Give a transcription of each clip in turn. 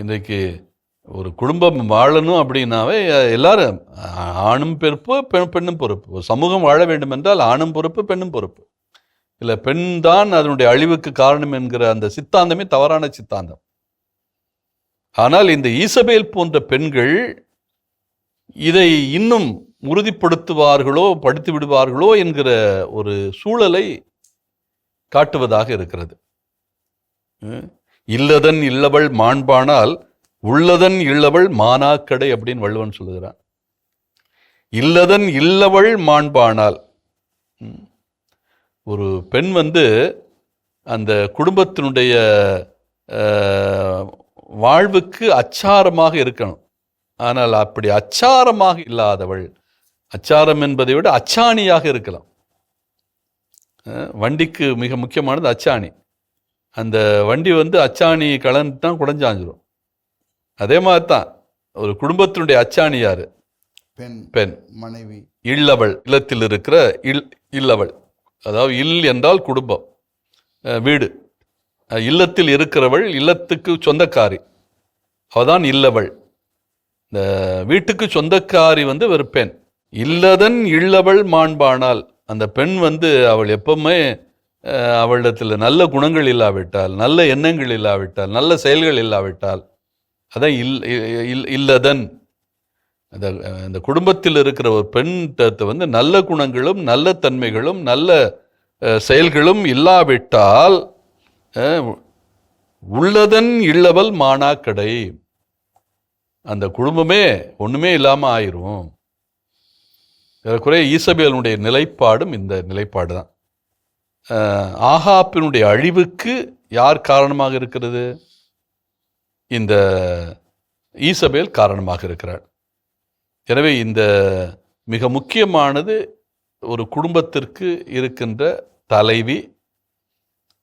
இன்றைக்கு ஒரு குடும்பம் வாழணும் அப்படின்னாவே எல்லாரும் ஆணும் பொறுப்பு பெண்ணும் பொறுப்பு. ஒரு சமூகம் வாழ வேண்டும் என்றால் ஆணும் பொறுப்பு பெண்ணும் பொறுப்பு. இல்லை, பெண் தான் அதனுடைய அழிவுக்கு காரணம் என்கிற அந்த சித்தாந்தமே தவறான சித்தாந்தம். ஆனால் இந்த ஈசபேல் போன்ற பெண்கள் இதை இன்னும் உறுதிப்படுத்துவார்களோ படுத்தி விடுவார்களோ என்கிற ஒரு சூழலை காட்டுவதாக இருக்கிறது. இல்லதன் இல்லவள் மாண்பானால் உள்ளதன் இல்லவள் மானாக்கடை அப்படின்னு வள்ளுவன் சொல்லுகிறான். இல்லதன் இல்லவள் மாண்பானால், ஒரு பெண் அந்த குடும்பத்தினுடைய வாழ்வுக்கு அச்சாரமாக இருக்கணும். ஆனால் அப்படி அச்சாரமாக இல்லாதவள், அச்சாரம் என்பதை விட அச்சாணியாக இருக்கலாம். வண்டிக்கு மிக முக்கியமானது அச்சாணி. அந்த வண்டி அச்சாணி கலந்துட்டா குடஞ்சாஞ்சிரும். அதே மாதிரி தான் ஒரு குடும்பத்தினுடைய அச்சாணி யாரு? பெண், மனைவி. இல்லவள், இல்லத்தில் இருக்கிற இல்லவள், அதாவது இல் என்றால் குடும்பம், வீடு. இல்லத்தில் இருக்கிறவள், இல்லத்துக்கு சொந்தக்காரி, அவதான் இல்லவள். இந்த வீட்டுக்கு சொந்தக்காரி ஒரு பெண். இல்லதன் இல்லவள் மாண்பானால், அந்த பெண் அவள் எப்பவுமே அவளிடத்தில் நல்ல குணங்கள் இல்லாவிட்டால், நல்ல எண்ணங்கள் இல்லாவிட்டால், நல்ல செயல்கள் இல்லாவிட்டால், அதான் இல்லதன். அந்த குடும்பத்தில் இருக்கிற ஒரு பெண் நல்ல குணங்களும் நல்ல தன்மைகளும் நல்ல செயல்களும் இல்லாவிட்டால் உள்ளதன் இல்லவள் மானாக்கடை, அந்த குடும்பமே ஒண்ணுமே இல்லாம ஆயிரும். குறைய ஈசபேலுடைய நிலைப்பாடும் இந்த நிலைப்பாடு தான். ஆகாப்பினுடைய அழிவுக்கு யார் காரணமாக இருக்கிறது? இந்த ஈசபேல் காரணமாக இருக்கிறாள். எனவே இந்த மிக முக்கியமானது ஒரு குடும்பத்திற்கு இருக்கின்ற தலைவி.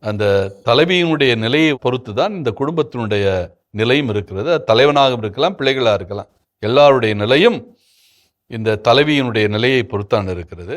அந்த தலைவியினுடைய நிலையை பொறுத்து தான் இந்த குடும்பத்தினுடைய நிலையும் இருக்கிறது. தலைவனாக இருக்கலாம், பிள்ளைகளாக இருக்கலாம், எல்லாருடைய நிலையும் இந்த தலைவியினுடைய நிலையை பொறுத்தான் இருக்கிறது.